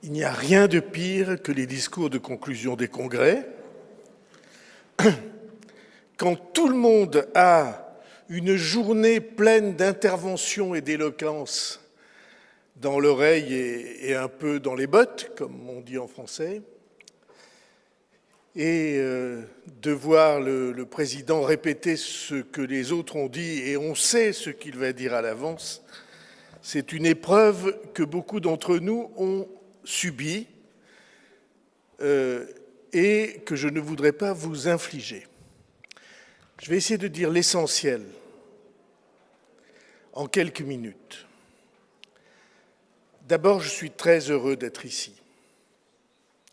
Il n'y a rien de pire que les discours de conclusion des congrès. Quand tout le monde a une journée pleine d'interventions et d'éloquence dans l'oreille et un peu dans les bottes, comme on dit en français, et de voir le président répéter ce que les autres ont dit et on sait ce qu'il va dire à l'avance, c'est une épreuve que beaucoup d'entre nous ont subie et que je ne voudrais pas vous infliger. Je vais essayer de dire l'essentiel en quelques minutes. D'abord, je suis très heureux d'être ici.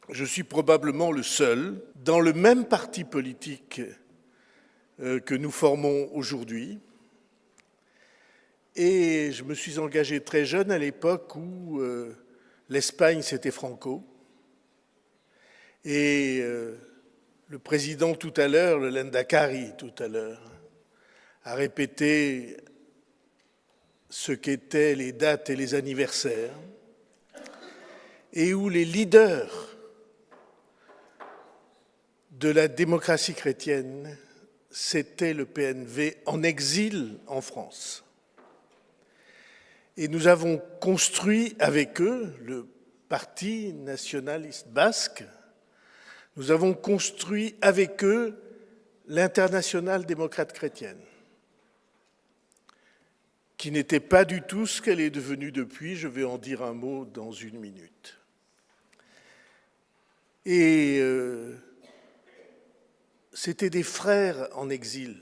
Je suis probablement le seul dans le même parti politique que nous formons aujourd'hui. Et je me suis engagé très jeune à l'époque où l'Espagne, c'était Franco. Et le président tout à l'heure, le Lendakari tout à l'heure, a répété ce qu'étaient les dates et les anniversaires, et où les leaders de la démocratie chrétienne, c'était le PNV en exil en France. Et nous avons construit avec eux, le Parti nationaliste basque, nous avons construit avec eux l'Internationale démocrate chrétienne, qui n'était pas du tout ce qu'elle est devenue depuis. Je vais en dire un mot dans une minute. Et c'était des frères en exil.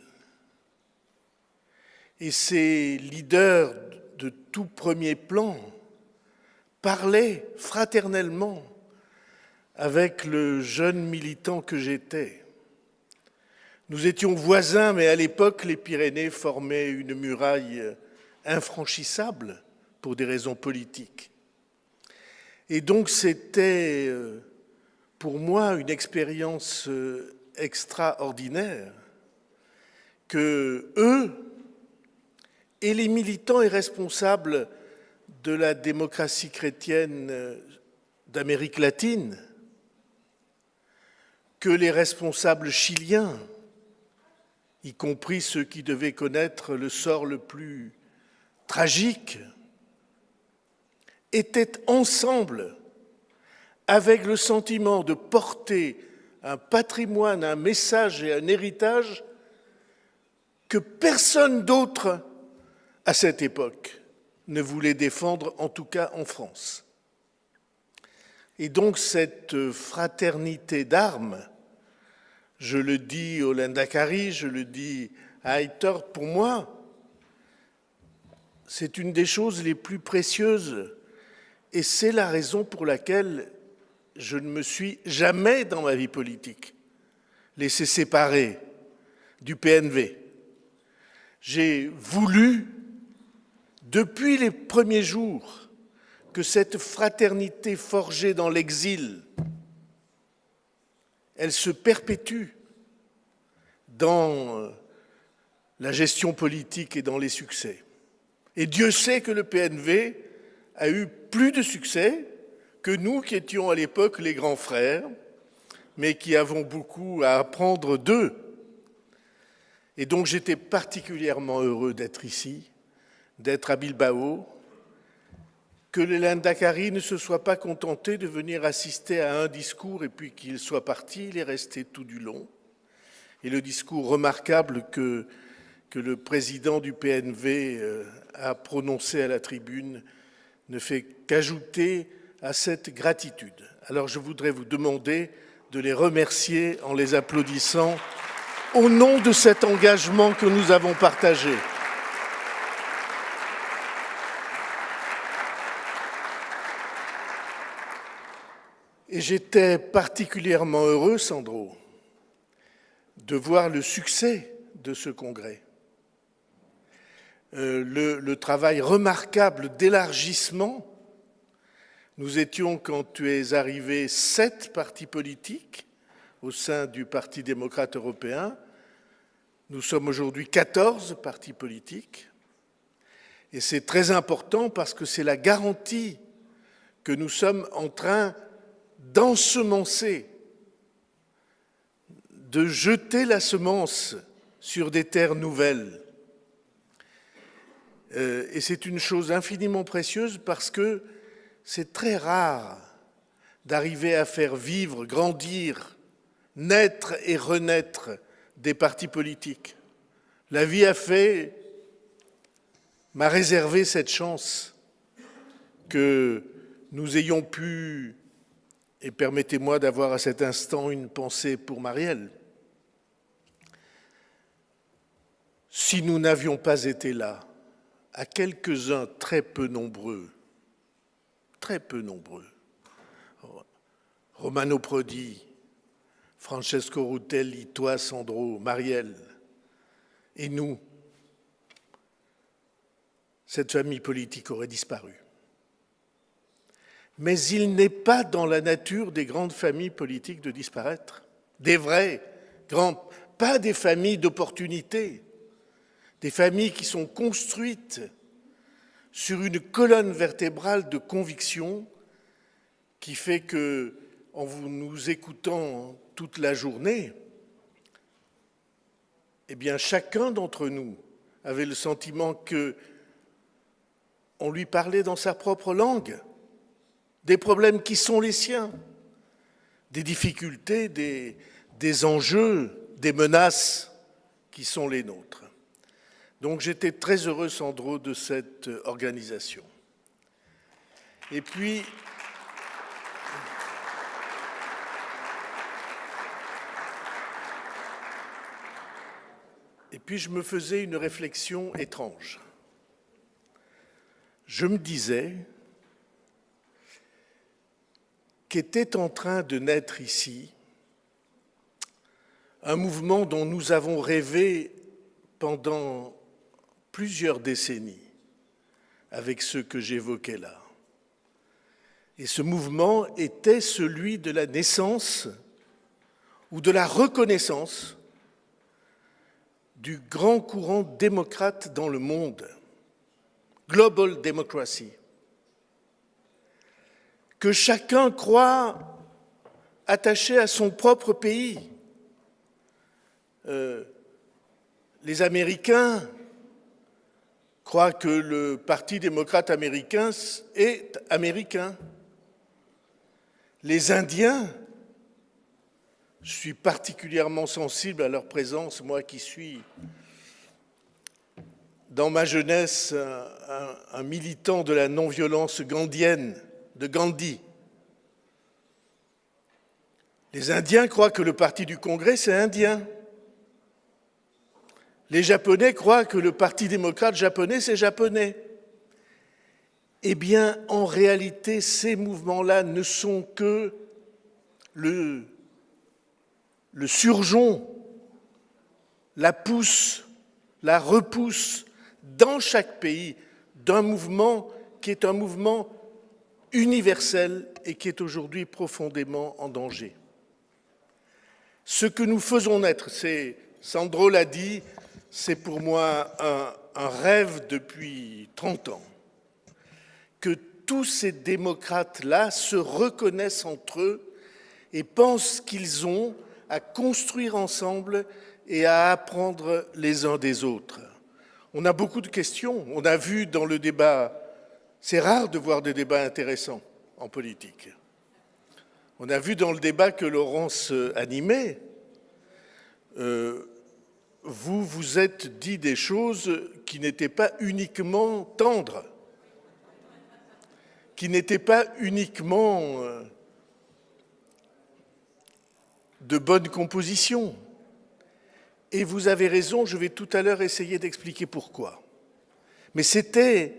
Et ces leaders de tout premier plan parlaient fraternellement avec le jeune militant que j'étais. Nous étions voisins, mais à l'époque, les Pyrénées formaient une muraille infranchissable pour des raisons politiques. Et donc, c'était pour moi une expérience extraordinaire que eux et les militants et responsables de la démocratie chrétienne d'Amérique latine, que les responsables chiliens, y compris ceux qui devaient connaître le sort le plus tragique, étaient ensemble avec le sentiment de porter un patrimoine, un message et un héritage que personne d'autre à cette époque ne voulait défendre, en tout cas en France. Et donc cette fraternité d'armes, je le dis au Lendakari, je le dis à Aitor, pour moi, c'est une des choses les plus précieuses et c'est la raison pour laquelle je ne me suis jamais dans ma vie politique laissé séparer du PNV. J'ai voulu, depuis les premiers jours, que cette fraternité forgée dans l'exil, elle se perpétue dans la gestion politique et dans les succès. Et Dieu sait que le PNV a eu plus de succès que nous qui étions à l'époque les grands frères, mais qui avons beaucoup à apprendre d'eux. Et donc j'étais particulièrement heureux d'être ici, d'être à Bilbao, que le Lendakari ne se soit pas contenté de venir assister à un discours et puis qu'il soit parti, il est resté tout du long. Et le discours remarquable que le président du PNV a prononcé à la tribune ne fait qu'ajouter à cette gratitude. Alors je voudrais vous demander de les remercier en les applaudissant au nom de cet engagement que nous avons partagé. Et j'étais particulièrement heureux, Sandro, de voir le succès de ce congrès. Le travail remarquable d'élargissement, Nous étions, quand tu es arrivé, 7 partis politiques au sein du Parti démocrate européen. Nous sommes aujourd'hui 14 partis politiques. Et c'est très important parce que c'est la garantie que nous sommes en train d'ensemencer, de jeter la semence sur des terres nouvelles. Et c'est une chose infiniment précieuse parce que c'est très rare d'arriver à faire vivre, grandir, naître et renaître des partis politiques. La vie m'a réservé cette chance que nous ayons pu, et permettez-moi d'avoir à cet instant une pensée pour Marielle. Si nous n'avions pas été là, à quelques-uns très peu nombreux, Romano Prodi, Francesco Rutelli, toi Sandro, Marielle, et nous, cette famille politique aurait disparu. Mais il n'est pas dans la nature des grandes familles politiques de disparaître, des vraies grandes, pas des familles d'opportunités, des familles qui sont construites sur une colonne vertébrale de conviction qui fait que, en nous écoutant toute la journée, eh bien, chacun d'entre nous avait le sentiment qu'on lui parlait dans sa propre langue, des problèmes qui sont les siens, des difficultés, des enjeux, des menaces qui sont les nôtres. Donc j'étais très heureux, Sandro, de cette organisation. Et puis, je me faisais une réflexion étrange. Je me disais qu'était en train de naître ici un mouvement dont nous avons rêvé pendant plusieurs décennies avec ceux que j'évoquais là. Et ce mouvement était celui de la naissance ou de la reconnaissance du grand courant démocrate dans le monde, Global Democracy, que chacun croit attaché à son propre pays. Les Américains croient que le Parti démocrate américain est américain. Les Indiens, je suis particulièrement sensible à leur présence, moi qui suis, dans ma jeunesse, un militant de la non-violence gandhienne, de Gandhi. Les Indiens croient que le Parti du Congrès, c'est indien. Les Japonais croient que le Parti démocrate japonais, c'est japonais. Eh bien, en réalité, ces mouvements-là ne sont que le surjon, la pousse, la repousse dans chaque pays d'un mouvement qui est un mouvement universel et qui est aujourd'hui profondément en danger. Ce que nous faisons naître, Sandro l'a dit, c'est pour moi un rêve depuis 30 ans, que tous ces démocrates-là se reconnaissent entre eux et pensent qu'ils ont à construire ensemble et à apprendre les uns des autres. On a beaucoup de questions, on a vu dans le débat, c'est rare de voir des débats intéressants en politique. On a vu dans le débat que Laurence animait, vous vous êtes dit des choses qui n'étaient pas uniquement tendres, qui n'étaient pas uniquement de bonne composition. Et vous avez raison, je vais tout à l'heure essayer d'expliquer pourquoi. Mais c'était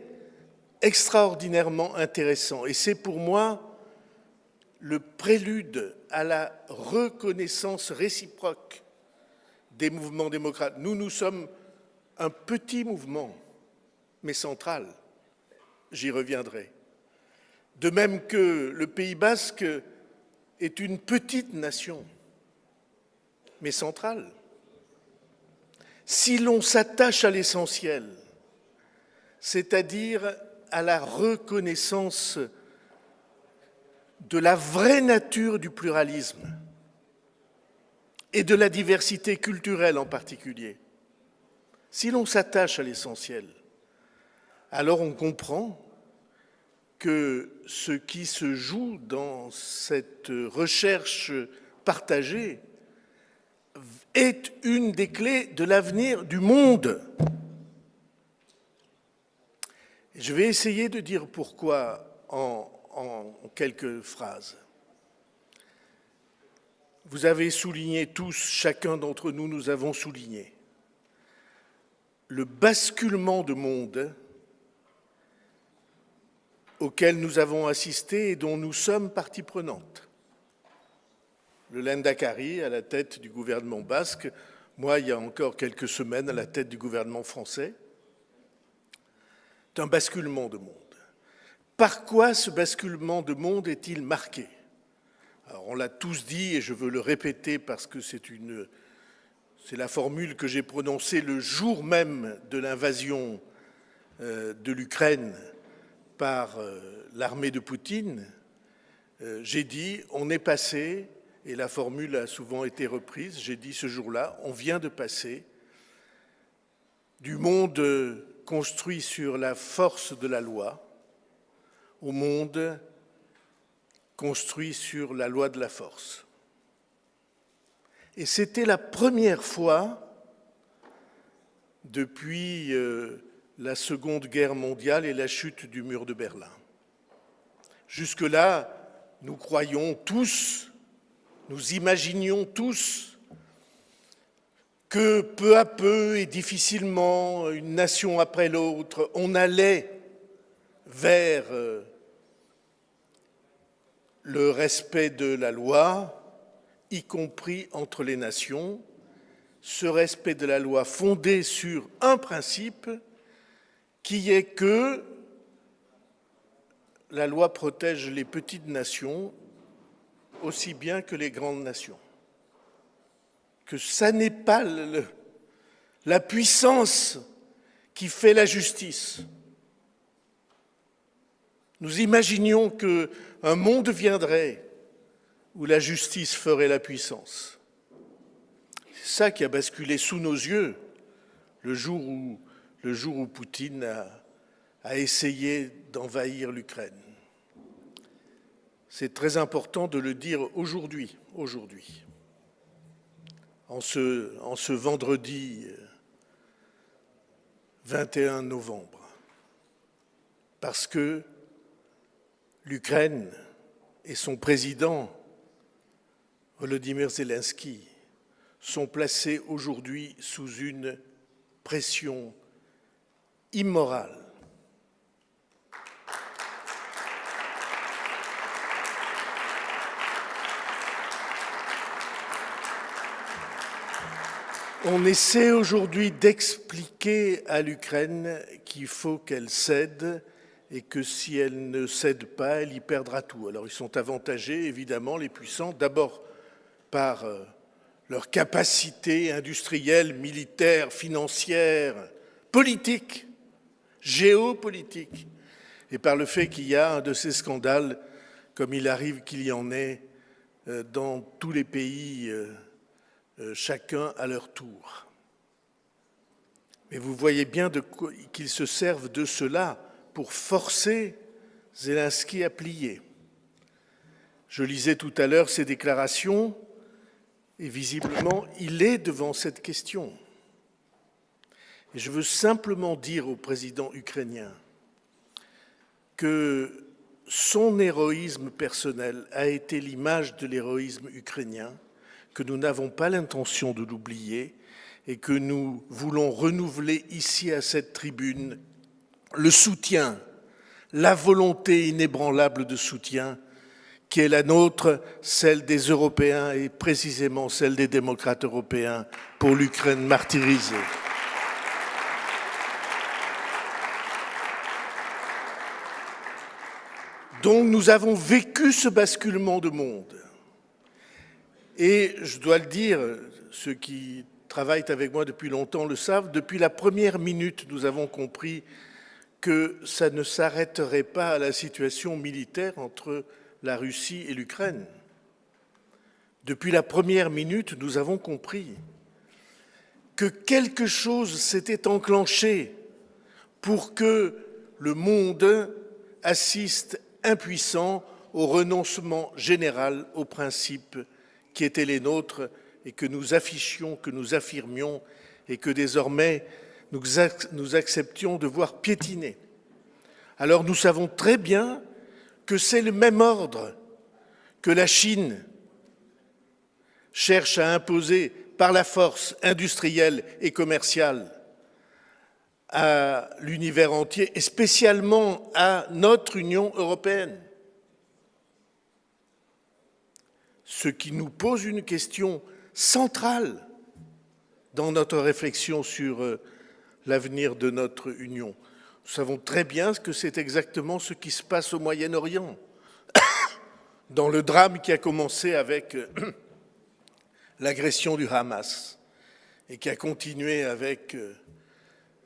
extraordinairement intéressant. Et c'est pour moi le prélude à la reconnaissance réciproque des mouvements démocrates. Nous sommes un petit mouvement, mais central, j'y reviendrai, De même que le Pays basque est une petite nation, mais centrale. Si l'on s'attache à l'essentiel, c'est-à-dire à la reconnaissance de la vraie nature du pluralisme et de la diversité culturelle en particulier, si l'on s'attache à l'essentiel, alors on comprend que ce qui se joue dans cette recherche partagée est une des clés de l'avenir du monde. Je vais essayer de dire pourquoi en quelques phrases. Vous avez souligné tous, chacun d'entre nous, nous avons souligné le basculement de monde auquel nous avons assisté et dont nous sommes partie prenante. Le Lendakari à la tête du gouvernement basque, moi il y a encore quelques semaines à la tête du gouvernement français. C'est un basculement de monde. Par quoi ce basculement de monde est-il marqué? Alors on l'a tous dit et je veux le répéter parce que c'est la formule que j'ai prononcée le jour même de l'invasion de l'Ukraine par l'armée de Poutine. J'ai dit, on est passé, et la formule a souvent été reprise, j'ai dit ce jour-là, on vient de passer du monde construit sur la force de la loi au monde construit sur la loi de la force. Et c'était la première fois depuis la Seconde Guerre mondiale et la chute du mur de Berlin. Jusque-là, nous croyions tous, nous imaginions tous que peu à peu et difficilement, une nation après l'autre, on allait vers le respect de la loi, y compris entre les nations, ce respect de la loi fondé sur un principe qui est que la loi protège les petites nations aussi bien que les grandes nations. Que ça n'est pas la puissance qui fait la justice. Nous imaginions qu'un monde viendrait où la justice ferait la puissance. C'est ça qui a basculé sous nos yeux le jour où Poutine a essayé d'envahir l'Ukraine. C'est très important de le dire aujourd'hui, en ce vendredi 21 novembre, parce que l'Ukraine et son président, Volodymyr Zelensky, sont placés aujourd'hui sous une pression immorale. On essaie aujourd'hui d'expliquer à l'Ukraine qu'il faut qu'elle cède et que si elle ne cède pas, elle y perdra tout. Alors ils sont avantagés, évidemment, les puissants, d'abord par leur capacité industrielle, militaire, financière, politique, géopolitique, et par le fait qu'il y a un de ces scandales, comme il arrive qu'il y en ait dans tous les pays, chacun à leur tour. Mais vous voyez bien qu'ils se servent de cela pour forcer Zelensky à plier. Je lisais tout à l'heure ses déclarations, et visiblement, il est devant cette question. Et je veux simplement dire au président ukrainien que son héroïsme personnel a été l'image de l'héroïsme ukrainien, que nous n'avons pas l'intention de l'oublier et que nous voulons renouveler ici à cette tribune le soutien, la volonté inébranlable de soutien qui est la nôtre, celle des Européens et précisément celle des démocrates européens pour l'Ukraine martyrisée. Donc nous avons vécu ce basculement de monde. Et je dois le dire, ceux qui travaillent avec moi depuis longtemps le savent, depuis la première minute, nous avons compris que ça ne s'arrêterait pas à la situation militaire entre la Russie et l'Ukraine. Depuis la première minute, nous avons compris que quelque chose s'était enclenché pour que le monde assiste impuissant au renoncement général aux principes qui étaient les nôtres et que nous affichions, que nous affirmions et que désormais nous acceptions de voir piétiner. Alors nous savons très bien que c'est le même ordre que la Chine cherche à imposer par la force industrielle et commerciale à l'univers entier et spécialement à notre Union européenne. Ce qui nous pose une question centrale dans notre réflexion sur l'avenir de notre Union. Nous savons très bien que c'est exactement ce qui se passe au Moyen-Orient, dans le drame qui a commencé avec l'agression du Hamas et qui a continué avec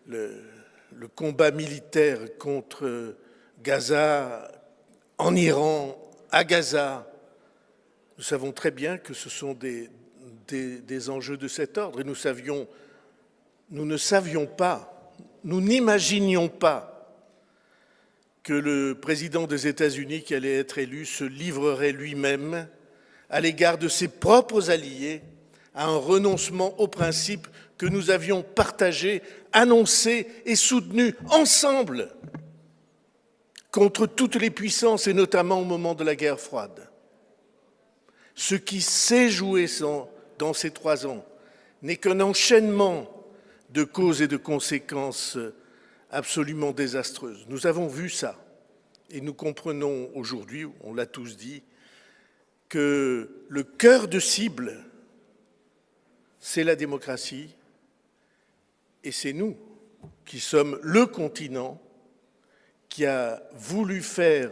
le combat militaire contre Gaza, en Iran, à Gaza. Nous savons très bien que ce sont des enjeux de cet ordre et nous ne savions pas, nous n'imaginions pas que le président des États-Unis qui allait être élu se livrerait lui-même à l'égard de ses propres alliés à un renoncement aux principes que nous avions partagés, annoncés et soutenus ensemble contre toutes les puissances et notamment au moment de la guerre froide. Ce qui s'est joué dans ces 3 ans n'est qu'un enchaînement de causes et de conséquences absolument désastreuses. Nous avons vu ça et nous comprenons aujourd'hui, on l'a tous dit, que le cœur de cible, c'est la démocratie et c'est nous qui sommes le continent qui a voulu faire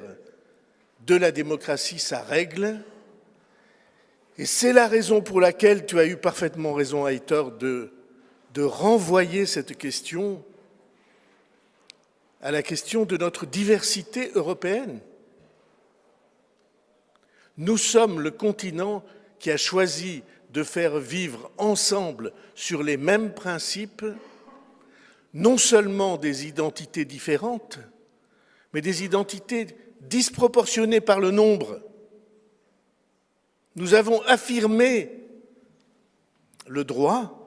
de la démocratie sa règle. Et c'est la raison pour laquelle tu as eu parfaitement raison, Heitor, de renvoyer cette question à la question de notre diversité européenne. Nous sommes le continent qui a choisi de faire vivre ensemble sur les mêmes principes, non seulement des identités différentes, mais des identités disproportionnées par le nombre. Nous avons affirmé le droit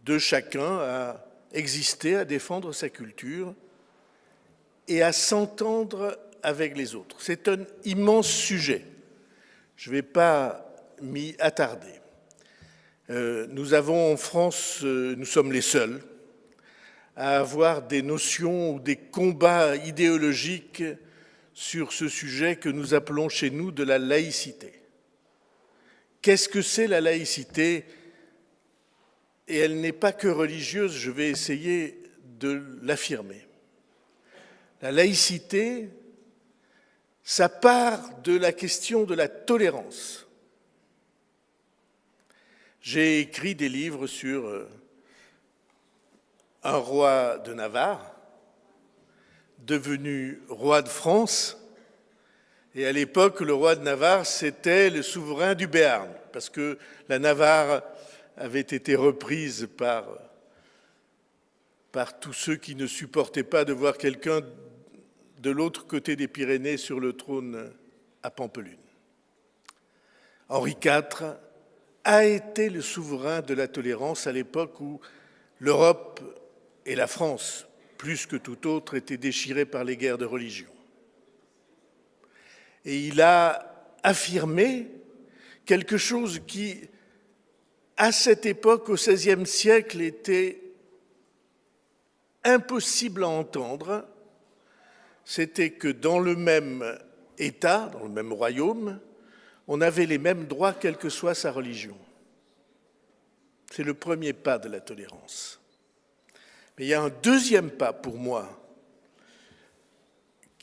de chacun à exister, à défendre sa culture et à s'entendre avec les autres. C'est un immense sujet. Je ne vais pas m'y attarder. Nous avons en France, nous sommes les seuls à avoir des notions ou des combats idéologiques sur ce sujet que nous appelons chez nous de la laïcité. Qu'est-ce que c'est la laïcité? Et elle n'est pas que religieuse, je vais essayer de l'affirmer. La laïcité, ça part de la question de la tolérance. J'ai écrit des livres sur un roi de Navarre, devenu roi de France, et à l'époque, le roi de Navarre, c'était le souverain du Béarn, parce que la Navarre avait été reprise par tous ceux qui ne supportaient pas de voir quelqu'un de l'autre côté des Pyrénées sur le trône à Pampelune. Henri IV a été le souverain de la tolérance à l'époque où l'Europe et la France, plus que tout autre, étaient déchirées par les guerres de religion. Et il a affirmé quelque chose qui, à cette époque, au XVIe siècle, était impossible à entendre, c'était que dans le même État, dans le même royaume, on avait les mêmes droits quelle que soit sa religion. C'est le premier pas de la tolérance. Mais il y a un deuxième pas pour moi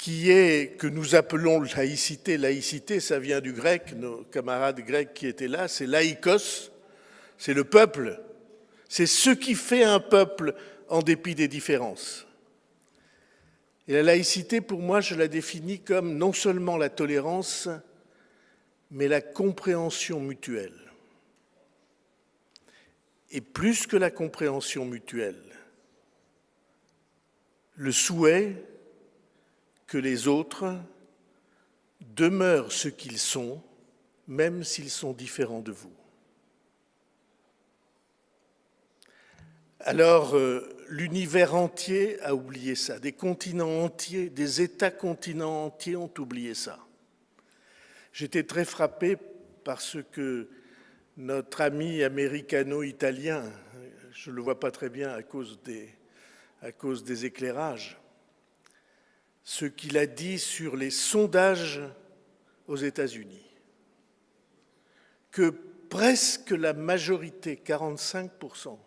que nous appelons laïcité. Laïcité, ça vient du grec, nos camarades grecs qui étaient là, c'est laïkos, c'est le peuple. C'est ce qui fait un peuple en dépit des différences. Et la laïcité, pour moi, je la définis comme non seulement la tolérance, mais la compréhension mutuelle. Et plus que la compréhension mutuelle, le souhait que les autres demeurent ce qu'ils sont, même s'ils sont différents de vous. Alors, l'univers entier a oublié ça, des continents entiers, des États-continents entiers ont oublié ça. J'étais très frappé par ce que notre ami américano-italien, je ne le vois pas très bien à cause des éclairages, ce qu'il a dit sur les sondages aux États-Unis, que presque la majorité, 45%,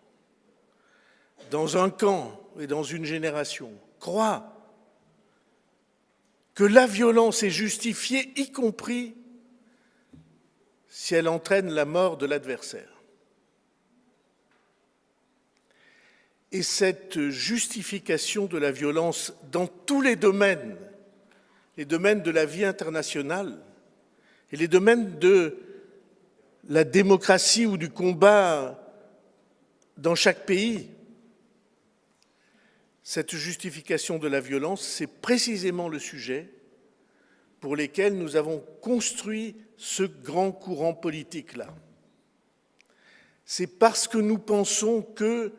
dans un camp et dans une génération, croient que la violence est justifiée, y compris si elle entraîne la mort de l'adversaire. Et cette justification de la violence dans tous les domaines de la vie internationale et les domaines de la démocratie ou du combat dans chaque pays, cette justification de la violence, c'est précisément le sujet pour lequel nous avons construit ce grand courant politique-là. C'est parce que nous pensons que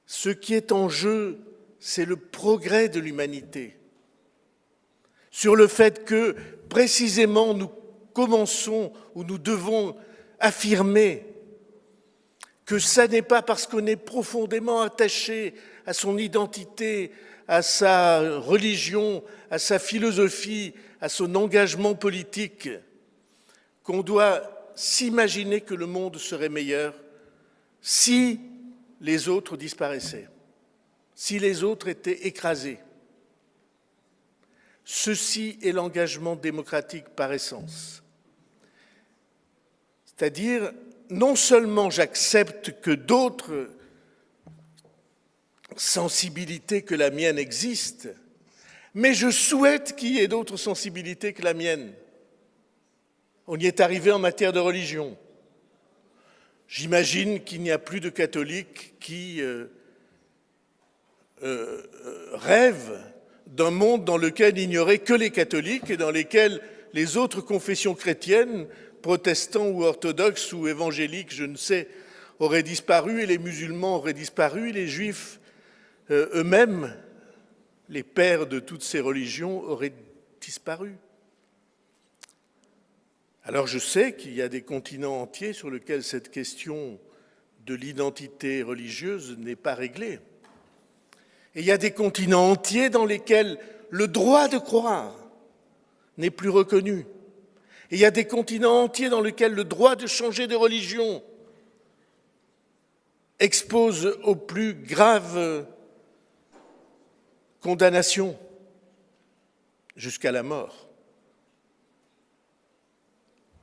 ce qui est en jeu, c'est le progrès de l'humanité. Sur le fait que, précisément, nous commençons ou nous devons affirmer que ça n'est pas parce qu'on est profondément attaché à son identité, à sa religion, à sa philosophie, à son engagement politique, qu'on doit s'imaginer que le monde serait meilleur si les autres disparaissaient, si les autres étaient écrasés. Ceci est l'engagement démocratique par essence. C'est-à-dire, non seulement j'accepte que d'autres sensibilités que la mienne existent, mais je souhaite qu'il y ait d'autres sensibilités que la mienne. On y est arrivé en matière de religion. J'imagine qu'il n'y a plus de catholiques qui rêvent d'un monde dans lequel il n'y aurait que les catholiques et dans lequel les autres confessions chrétiennes, protestants ou orthodoxes ou évangéliques, je ne sais, auraient disparu et les musulmans auraient disparu, les juifs eux-mêmes, les pères de toutes ces religions, auraient disparu. Alors je sais qu'il y a des continents entiers sur lesquels cette question de l'identité religieuse n'est pas réglée. Et il y a des continents entiers dans lesquels le droit de croire n'est plus reconnu. Et il y a des continents entiers dans lesquels le droit de changer de religion expose aux plus graves condamnations jusqu'à la mort.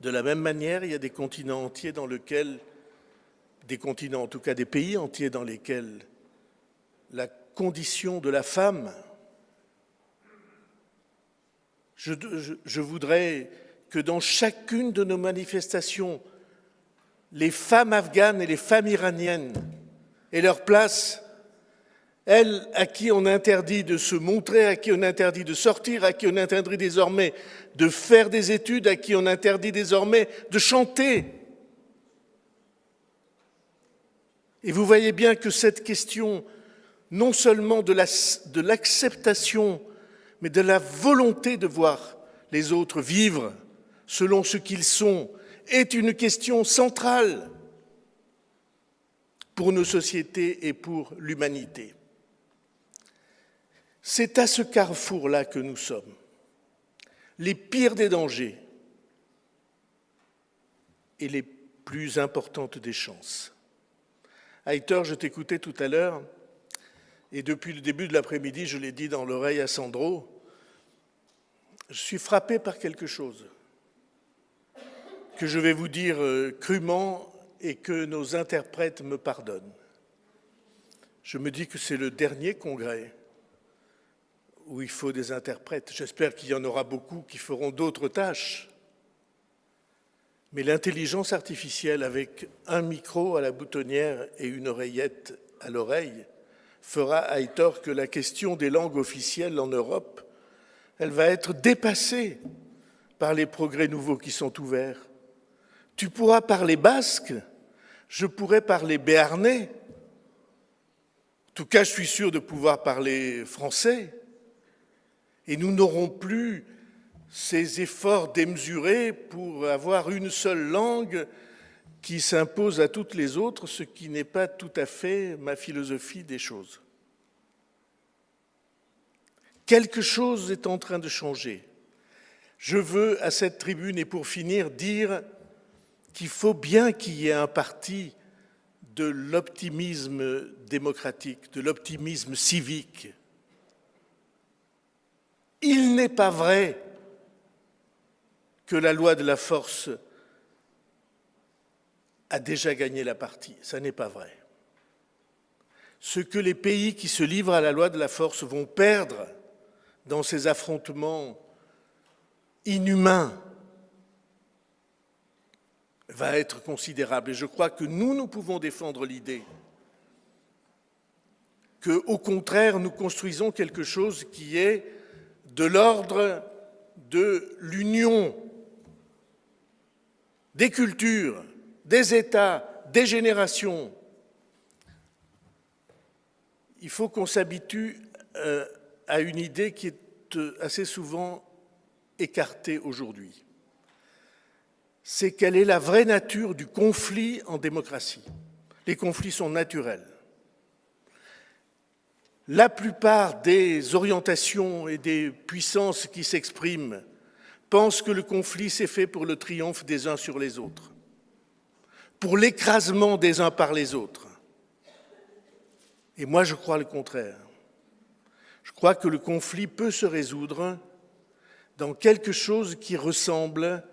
De la même manière, il y a des continents entiers dans lesquels, des continents, en tout cas des pays entiers dans lesquels la condition de la femme, je voudrais que dans chacune de nos manifestations, les femmes afghanes et les femmes iraniennes aient leur place, elles à qui on interdit de se montrer, à qui on interdit de sortir, à qui on interdit désormais de faire des études, à qui on interdit désormais de chanter. Et vous voyez bien que cette question, non seulement de l'acceptation, mais de la volonté de voir les autres vivre selon ce qu'ils sont, est une question centrale pour nos sociétés et pour l'humanité. C'est à ce carrefour-là que nous sommes. Les pires des dangers et les plus importantes des chances. Heitor, je t'écoutais tout à l'heure, et depuis le début de l'après-midi, je l'ai dit dans l'oreille à Sandro, Je suis frappé par quelque chose que je vais vous dire crûment et que nos interprètes me pardonnent. Je me dis que c'est le dernier congrès où il faut des interprètes. J'espère qu'il y en aura beaucoup qui feront d'autres tâches. Mais l'intelligence artificielle, avec un micro à la boutonnière et une oreillette à l'oreille, fera à tort que la question des langues officielles en Europe, elle va être dépassée par les progrès nouveaux qui sont ouverts. Tu pourras parler basque, je pourrai parler béarnais. En tout cas, je suis sûr de pouvoir parler français. Et nous n'aurons plus ces efforts démesurés pour avoir une seule langue qui s'impose à toutes les autres, ce qui n'est pas tout à fait ma philosophie des choses. Quelque chose est en train de changer. Je veux, à cette tribune, et pour finir, dire qu'il faut bien qu'il y ait un parti de l'optimisme démocratique, de l'optimisme civique. Il n'est pas vrai que la loi de la force a déjà gagné la partie. Ça n'est pas vrai. Ce que les pays qui se livrent à la loi de la force vont perdre dans ces affrontements inhumain va être considérable. Et je crois que nous pouvons défendre l'idée qu'au contraire, nous construisons quelque chose qui est de l'ordre de l'union des cultures, des États, des générations. Il faut qu'on s'habitue à une idée qui est assez souvent écartée aujourd'hui. C'est quelle est la vraie nature du conflit en démocratie. Les conflits sont naturels. La plupart des orientations et des puissances qui s'expriment pensent que le conflit s'est fait pour le triomphe des uns sur les autres, pour l'écrasement des uns par les autres. Et moi, je crois le contraire. Je crois que le conflit peut se résoudre dans quelque chose qui ressemble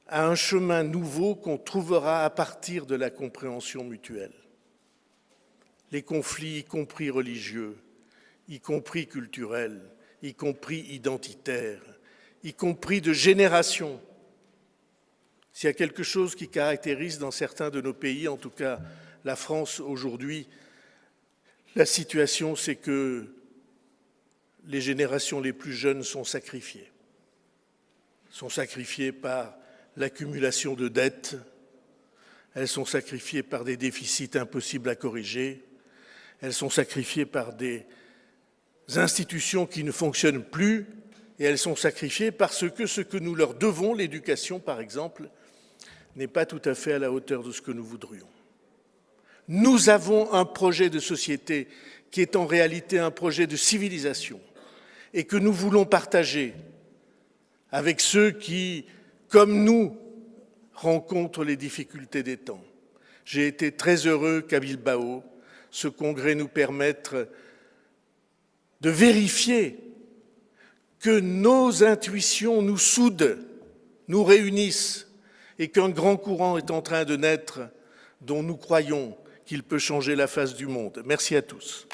à un chemin nouveau qu'on trouvera à partir de la compréhension mutuelle. Les conflits, y compris religieux, y compris culturels, y compris identitaires, y compris de génération. S'il y a quelque chose qui caractérise dans certains de nos pays, en tout cas la France aujourd'hui, la situation, c'est que les générations les plus jeunes sont sacrifiées par l'accumulation de dettes, elles sont sacrifiées par des déficits impossibles à corriger, elles sont sacrifiées par des institutions qui ne fonctionnent plus et elles sont sacrifiées parce que ce que nous leur devons, l'éducation par exemple, n'est pas tout à fait à la hauteur de ce que nous voudrions. Nous avons un projet de société qui est en réalité un projet de civilisation et que nous voulons partager avec ceux qui, comme nous, rencontrent les difficultés des temps. J'ai été très heureux qu'à Bilbao, ce congrès nous permette de vérifier que nos intuitions nous soudent, nous réunissent et qu'un grand courant est en train de naître dont nous croyons qu'il peut changer la face du monde. Merci à tous.